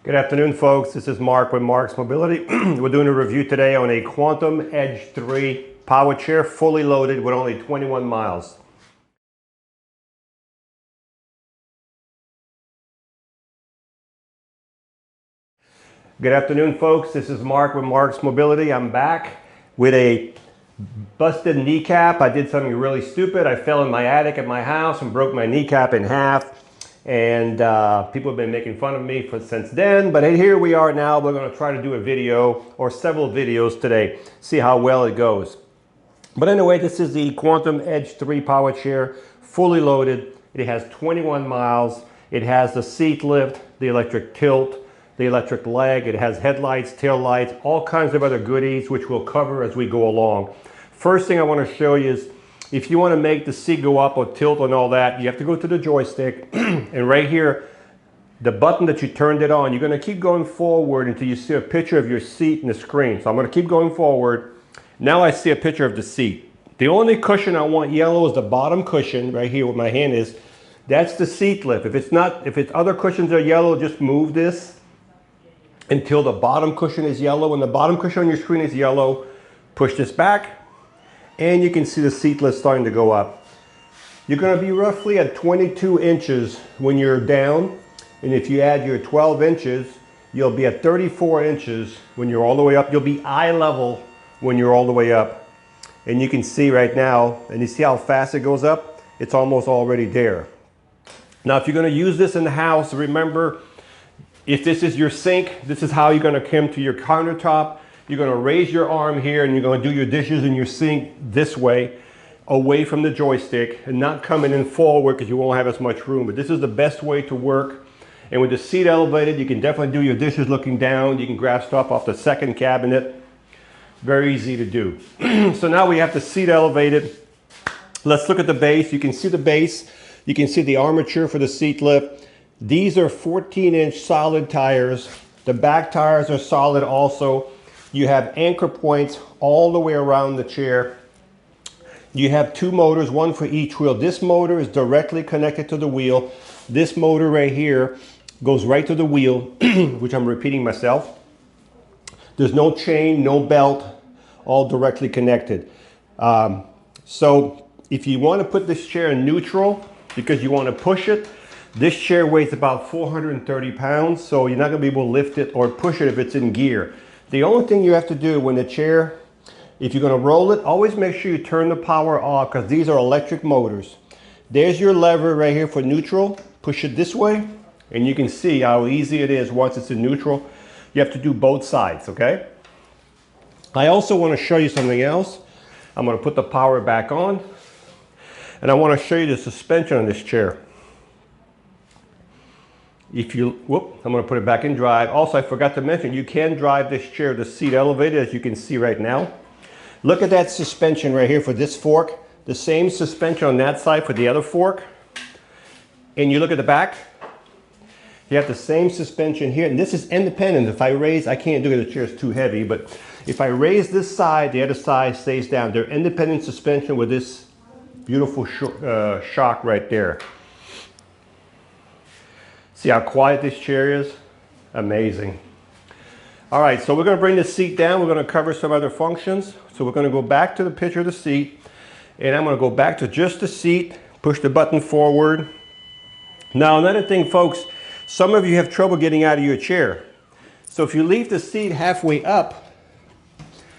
Good afternoon, folks. This is Mark with Marc's Mobility. We're doing a review today on a Quantum Edge 3 power chair, fully loaded with only 21 miles. Good afternoon, folks. This is Marc with Marc's Mobility. I'm back with a busted kneecap. I did something really stupid. I fell in my attic at my house and broke my kneecap in half. And people have been making fun of me since then, but here we are now. We're going to try to do a video or several videos today, see how well it goes. But anyway, this is the Quantum Edge 3 power chair, fully loaded. It has 21 miles. It has the seat lift, the electric tilt, the electric leg. It has headlights, tail lights, all kinds of other goodies, which we'll cover as we go along. First thing I want to show you is, if you want to make the seat go up or tilt and all that, you have to go to the joystick. And right here, the button that you turned it on, you're going to keep going forward until you see a picture of your seat in the screen. So I'm going to keep going forward. Now I see a picture of the seat. The only cushion I want yellow is the bottom cushion right here where my hand is. That's the seat lift. If it's other cushions are yellow, just move this until the bottom cushion is yellow. When the bottom cushion on your screen is yellow, push this back. And you can see the seat lift starting to go up. You're going to be roughly at 22 inches when you're down. And if you add your 12 inches, you'll be at 34 inches when you're all the way up. You'll be eye level when you're all the way up. And you can see right now, and you see how fast it goes up? It's almost already there. Now, if you're going to use this in the house, remember, if this is your sink, this is how you're going to come to your countertop. You're going to raise your arm here and you're going to do your dishes in your sink this way, away from the joystick, and not coming in forward because you won't have as much room. But this is the best way to work. And with the seat elevated, you can definitely do your dishes looking down. You can grab stuff off the second cabinet. Very easy to do. So now we have the seat elevated. Let's look at the base. You can see the base. You can see the armature for the seat lift. These are 14-inch solid tires. The back tires are solid also. You have anchor points all the way around the chair. You have two motors, one for each wheel. This motor is directly connected to the wheel. This motor right here goes right to the wheel, which I'm repeating myself. There's no chain, no belt, all directly connected. So if you want to put this chair in neutral because you want to push it, this chair weighs about 430 pounds, so you're not going to be able to lift it or push it if it's in gear. The only thing you have to do when the chair, if you're going to roll it, always make sure you turn the power off because these are electric motors. There's your lever right here for neutral. Push it this way and you can see how easy it is once it's in neutral. You have to do both sides, okay? I also want to show you something else. I'm going to put the power back on and I want to show you the suspension on this chair. I'm going to put it back in drive. Also, I forgot to mention, you can drive this chair, the seat elevated, as you can see right now. Look at that suspension right here for this fork. The same suspension on that side for the other fork. And you look at the back. You have the same suspension here. And this is independent. If I raise, I can't do it, the chair is too heavy, but if I raise this side, the other side stays down. They're independent suspension with this beautiful shock right there. See how quiet this chair is? Amazing. All right, so we're going to bring the seat down. We're going to cover some other functions. So we're going to go back to the picture of the seat. And I'm going to go back to just the seat, push the button forward. Now, another thing, folks, some of you have trouble getting out of your chair. So if you leave the seat halfway up,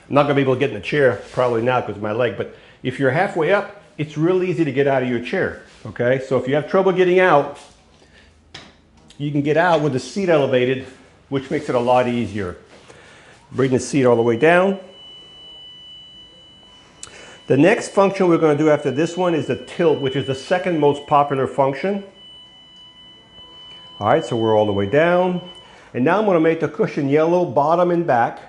I'm not going to be able to get in the chair, probably not because of my leg, but if you're halfway up, it's real easy to get out of your chair, okay? So if you have trouble getting out, you can get out with the seat elevated, which makes it a lot easier. Bring the seat all the way down. The next function we're going to do after this one is the tilt, which is the second most popular function. All right, so we're all the way down. And now I'm going to make the cushion yellow, bottom and back.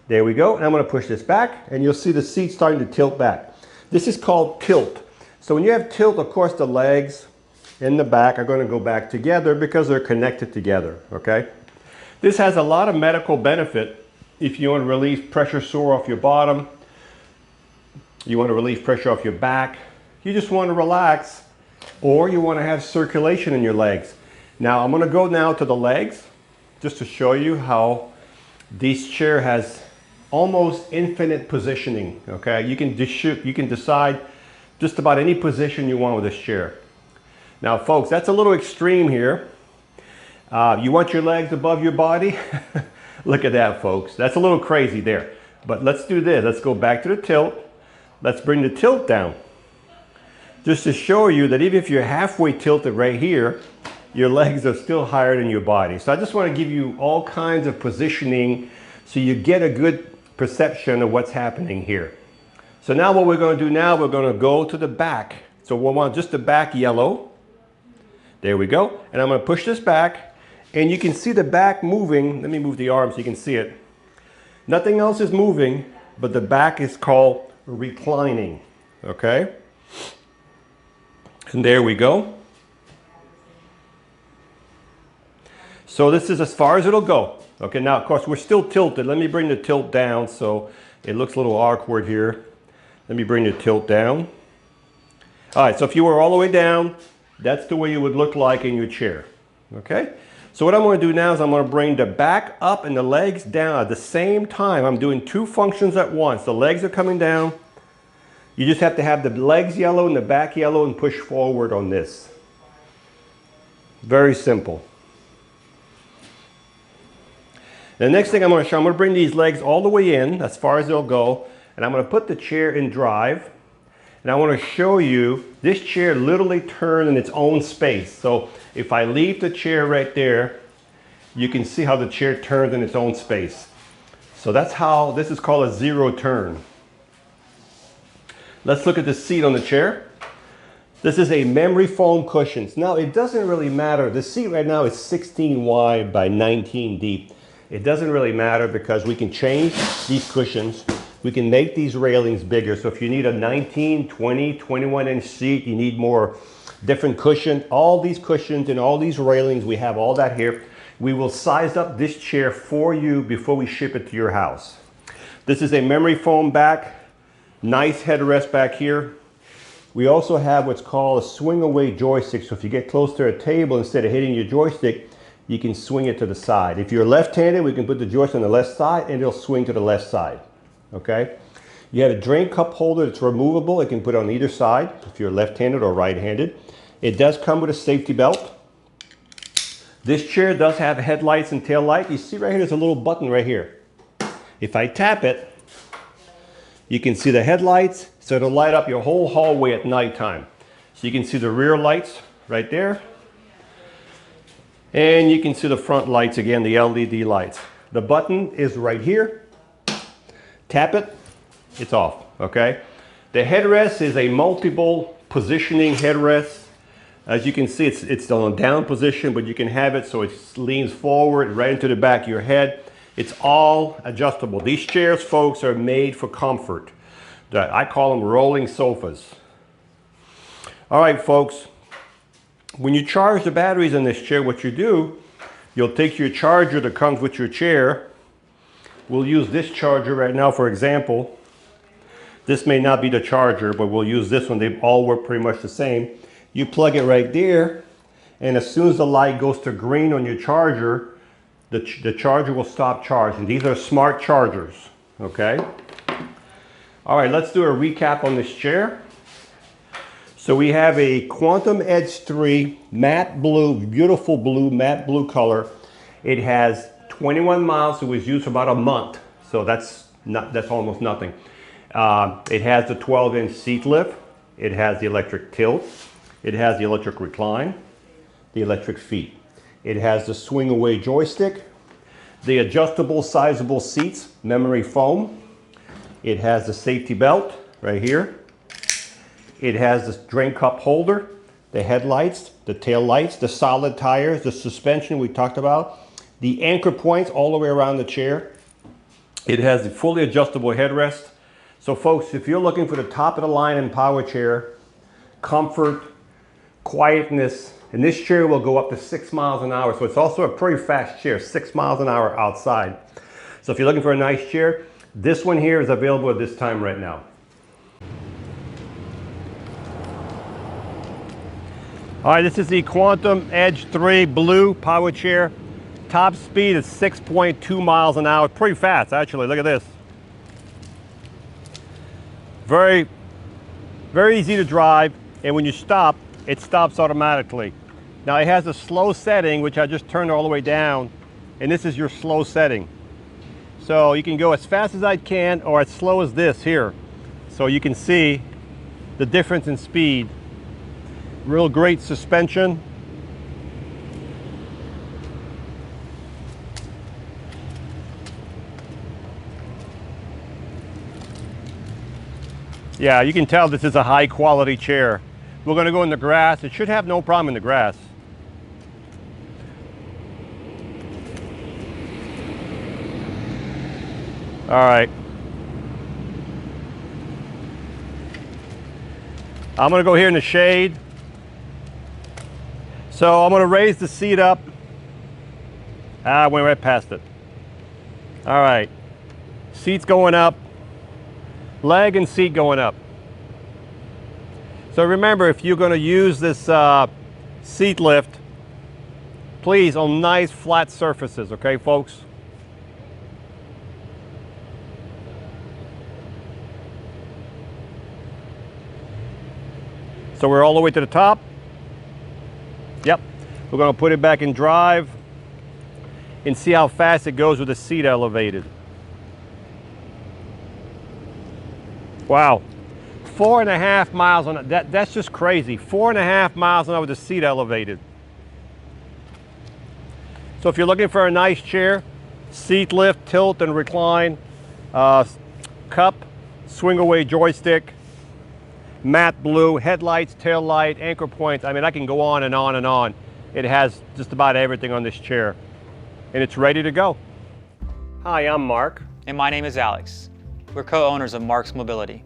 There we go. And I'm going to push this back, and you'll see the seat starting to tilt back. This is called tilt. So when you have tilt, of course, the legs in the back are going to go back together because they're connected together, okay? This has a lot of medical benefit if you want to relieve pressure sore off your bottom, you want to relieve pressure off your back, you just want to relax, or you want to have circulation in your legs. Now I'm going to go now to the legs just to show you how this chair has almost infinite positioning. Okay, you can decide just about any position you want with this chair. Now folks, that's a little extreme here. You want your legs above your body? Look at that, folks. That's a little crazy there. But let's do this. Let's go back to the tilt. Let's bring the tilt down. Just to show you that even if you're halfway tilted right here, your legs are still higher than your body. So I just want to give you all kinds of positioning so you get a good perception of what's happening here. So now what we're going to do now, we're going to go to the back. So we'll want just the back yellow. There we go. And I'm going to push this back. And you can see the back moving. Let me move the arm so you can see it. Nothing else is moving, but the back is called reclining. Okay? And there we go. So this is as far as it'll go. Okay, now of course we're still tilted. Let me bring the tilt down so it looks a little awkward here. Let me bring the tilt down. All right, so if you were all the way down, that's the way you would look like in your chair. Okay? So what I'm going to do now is I'm going to bring the back up and the legs down at the same time. I'm doing two functions at once. The legs are coming down. You just have to have the legs yellow and the back yellow and push forward on this. Very simple. The next thing I'm going to show, I'm going to bring these legs all the way in, as far as they'll go, and I'm going to put the chair in drive. And I want to show you, this chair literally turns in its own space. So if I leave the chair right there, you can see how the chair turns in its own space. So that's how, this is called a zero turn. Let's look at the seat on the chair. This is a memory foam cushions. Now it doesn't really matter. The seat right now is 16 wide by 19 deep. It doesn't really matter because we can change these cushions. We can make these railings bigger. So if you need a 19, 20, 21 inch seat, you need more different cushion. All these cushions and all these railings, we have all that here. We will size up this chair for you before we ship it to your house. This is a memory foam back, nice headrest back here. We also have what's called a swing away joystick. So if you get close to a table, instead of hitting your joystick, you can swing it to the side. If you're left-handed, we can put the joystick on the left side and it'll swing to the left side. Okay? You have a drain cup holder that's removable. It can put on either side if you're left-handed or right-handed. It does come with a safety belt. This chair does have headlights and tail light. You see right here, there's a little button right here. If I tap it, you can see the headlights, so it'll light up your whole hallway at nighttime. So you can see the rear lights right there. And you can see the front lights again, the LED lights. The button is right here. Tap it, it's off, okay? The headrest is a multiple positioning headrest. As you can see, it's on a down position, but you can have it so it leans forward right into the back of your head. It's all adjustable. These chairs, folks, are made for comfort. I call them rolling sofas. All right, folks. When you charge the batteries in this chair, what you do, you'll take your charger that comes with your chair. We'll use this charger right now, for example. This may not be the charger, but we'll use this one. They all work pretty much the same. You plug it right there, and as soon as the light goes to green on your charger, the charger will stop charging. These are smart chargers, okay? All right, let's do a recap on this chair. So we have a Quantum Edge 3 matte blue, beautiful blue, matte blue color. It has 21 miles. It was used for about a month. So that's almost nothing. It has the 12-inch seat lift. It has the electric tilt. It has the electric recline, the electric feet. It has the swing away joystick, the adjustable sizable seats, memory foam. It has the safety belt right here. It has the drain cup holder, the headlights, the tail lights, the solid tires, the suspension we talked about, the anchor points all the way around the chair. It has the fully adjustable headrest. So folks, if you're looking for the top of the line in power chair, comfort, quietness, and this chair will go up to 6 miles an hour. So it's also a pretty fast chair, 6 miles an hour outside. So if you're looking for a nice chair, this one here is available at this time right now. All right, this is the Quantum Edge 3 Blue Power Chair. Top speed is 6.2 miles an hour. Pretty fast, actually. Look at this. Very, very easy to drive. And when you stop, it stops automatically. Now it has a slow setting, which I just turned all the way down. And this is your slow setting. So you can go as fast as I can or as slow as this here. So you can see the difference in speed. Real great suspension. Yeah, you can tell this is a high quality chair. We're going to go in the grass. It should have no problem in the grass. All right. I'm going to go here in the shade. So I'm going to raise the seat up. I went right past it. All right. Seat's going up. Leg and seat going up. So remember, if you're going to use this seat lift, please on nice flat surfaces, okay, folks? So we're all the way to the top. Yep. We're going to put it back in drive and see how fast it goes with the seat elevated. Wow. 4.5 miles an hour. That's just crazy. 4.5 miles an hour with the seat elevated. So if you're looking for a nice chair, seat lift, tilt and recline, cup, swing away joystick, matte blue, headlights, tail light, anchor points. I mean, I can go on and on and on. It has just about everything on this chair. And it's ready to go. Hi, I'm Mark. And my name is Alex. We're co-owners of Marc's Mobility.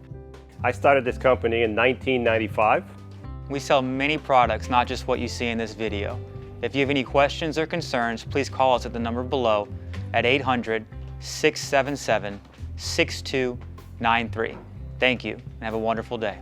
I started this company in 1995. We sell many products, not just what you see in this video. If you have any questions or concerns, please call us at the number below at 800-677-6293. Thank you, and have a wonderful day.